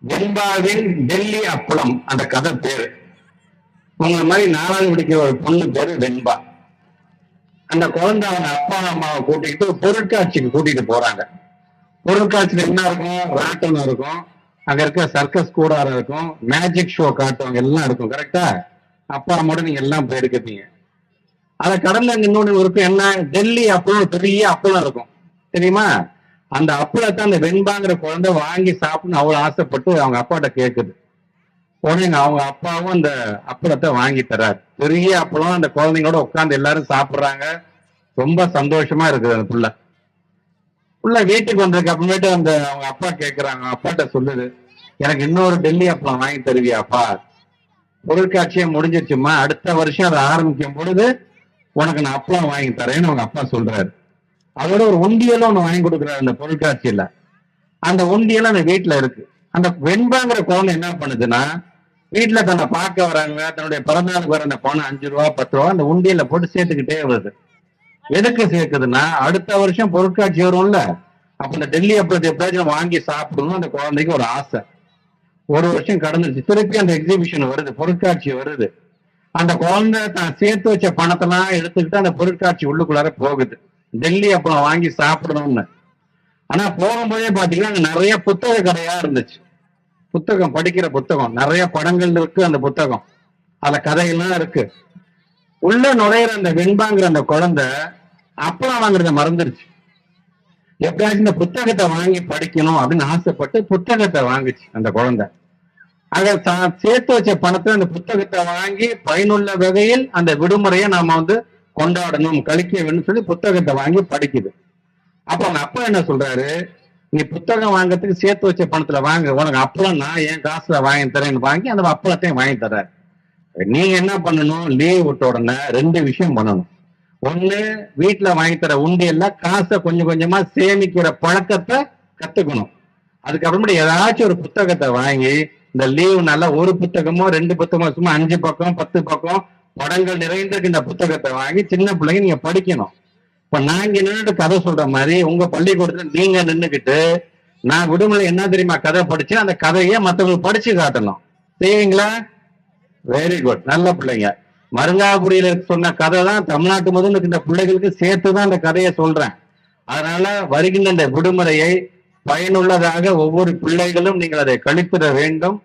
வெண்பாவின் டெல்லி அப்பளம் அந்த கதை பேரு. உங்களை மாதிரி 4வது படிக்கிற ஒரு பொண்ணு பேரு வெண்பா. அந்த குழந்தை அவங்க அப்பா அம்மாவை கூட்டிட்டு பொருட்காட்சிக்கு கூட்டிட்டு போறாங்க. பொருட்காட்சியில என்ன இருக்கும்? ராட்டனம் இருக்கும், அங்க இருக்க சர்க்கஸ் கூடாரம் இருக்கும், மேஜிக் ஷோ காட்டுவாங்க, எல்லாம் இருக்கும். கரெக்டா? அப்பா அம்மாவோட நீங்க எல்லாம் போயிருக்கீங்க. அதை கடல்ல இன்னொன்னு இருக்கும், என்ன? டெல்லி அப்பளம், பெரிய அப்பளம் இருக்கும், தெரியுமா? அந்த அப்பளத்தை அந்த வெண்பாங்கிற குழந்தை வாங்கி சாப்பிடணும் அவ்வளவு ஆசைப்பட்டு அவங்க அப்பாட்ட கேட்குது. உடனே அவங்க அப்பாவும் அந்த அப்பளத்தை வாங்கி தர்றாரு. பெரிய அப்பளம். அந்த குழந்தைங்களோட உட்காந்து எல்லாரும் சாப்பிடுறாங்க. ரொம்ப சந்தோஷமா இருக்குது அந்த புள்ள வீட்டுக்கு வந்ததுக்கு அப்புறமேட்டு அந்த அவங்க அப்பா கேட்கிறாங்க, அப்பாட்ட சொல்லுது, எனக்கு இன்னொரு டெல்லி அப்பளம் வாங்கி தருவியாப்பா? பொருட்காட்சியே முடிஞ்சிருச்சுமா, அடுத்த வருஷம் அதை ஆரம்பிக்கும் பொழுது உனக்கு நான் அப்பளம் வாங்கி தரேன்னு அவங்க அப்பா சொல்றாரு. அதோட ஒரு உண்டியெல்லாம் ஒண்ணு வாங்கி கொடுக்குறாரு அந்த பொருட்காட்சியில. அந்த உண்டியெல்லாம் அந்த வீட்டுல இருக்கு. அந்த வெண்பாங்கிற குழந்தை என்ன பண்ணுதுன்னா, வீட்டுல தன்னை பார்க்க வராங்க, தன்னுடைய பிறந்தநாளுக்கு வர அந்த பணம் 5 ரூபா 10 ரூபா அந்த உண்டியல்ல போட்டு சேர்த்துக்கிட்டே வருது. எதுக்கு சேர்க்குதுன்னா, அடுத்த வருஷம் பொருட்காட்சி வரும்ல, அப்ப இந்த டெல்லி அப்பளத்தை எப்படியாச்சும் வாங்கி சாப்பிடணும் அந்த குழந்தைக்கு ஒரு ஆசை. ஒரு வருஷம் கடந்துருச்சு, திருப்பி அந்த எக்ஸிபிஷன் வருது, பொருட்காட்சி வருது. அந்த குழந்தை தான் சேர்த்து வச்ச பணத்தெல்லாம் எடுத்துக்கிட்டு அந்த பொருட்காட்சி உள்ளுக்குள்ளார போகுது, டெல்லி அப்பளம் வாங்கி சாப்பிடணும்னு. ஆனா போகும்போதே பாத்தீங்கன்னா அங்க நிறைய புத்தக கடையா இருந்துச்சு. புத்தகம், படிக்கிற புத்தகம், நிறைய படங்கள் இருக்கு அந்த புத்தகம், அதுல கதையெல்லாம் இருக்கு. உள்ள நுழையிற அந்த வெண்பாங்கிற அந்த குழந்தை அப்பளம் வாங்குறத மறந்துருச்சு. எப்படியாச்சும் இந்த புத்தகத்தை வாங்கி படிக்கணும் அப்படின்னு ஆசைப்பட்டு புத்தகத்தை வாங்குச்சு அந்த குழந்தை. அத சேர்த்து வச்ச பணத்தை அந்த புத்தகத்தை வாங்கி பயனுள்ள வகையில் அந்த விடுமுறையை நாம கொண்டாடணும், கழிக்க வேணும்னு சொல்லி புத்தகத்தை வாங்கி படிக்குது. அப்ப அவங்க அப்பா என்ன சொல்றாரு, நீ புத்தகம் வாங்கறதுக்கு சேர்த்து வச்ச பணத்துல வாங்க, உனக்கு அப்பளம் நான் என் காசுல வாங்கி தரேன்னு வாங்கி அந்த அப்பளத்தையும் வாங்கி தர்றாரு. நீங்க என்ன பண்ணணும்? லீவ் விட்ட உடனே 2 விஷயம் பண்ணணும். ஒண்ணு, வீட்டுல வாங்கி தர உண்டியல்ல காசை கொஞ்சம் கொஞ்சமா சேமிக்கிற பழக்கத்தை கத்துக்கணும். அதுக்கப்புறமேட்டு ஏதாச்சும் ஒரு புத்தகத்தை வாங்கி இந்த லீவ் நல்லா ஒரு புத்தகமோ 2 புத்தகமோ, சும்மா 5 பக்கம் 10 பக்கம் படங்கள் நிறைந்திருக்கு இந்த புத்தகத்தை வாங்கி சின்ன பிள்ளைங்க நீங்க படிக்கணும். இப்ப நாங்க நின்றுட்டு கதை சொல்ற மாதிரி உங்க பள்ளிக்கூடத்துல நீங்க நின்றுகிட்டு, நான் விடுமுறை என்ன தெரியுமா கதை படிச்சேன், அந்த கதையை மற்றவங்களுக்கு படிச்சு காட்டணும். செய்வீங்களா? வெரி குட், நல்ல பிள்ளைங்க. மருங்காபுரியில சொன்ன கதை தான் தமிழ்நாட்டு முதல் இந்த பிள்ளைகளுக்கு சேர்த்துதான் அந்த கதையை சொல்றேன். அதனால வருகின்ற இந்த விடுமுறையை பயனுள்ளதாக ஒவ்வொரு பிள்ளைகளும் நீங்கள் அதை கழித்திட வேண்டும்.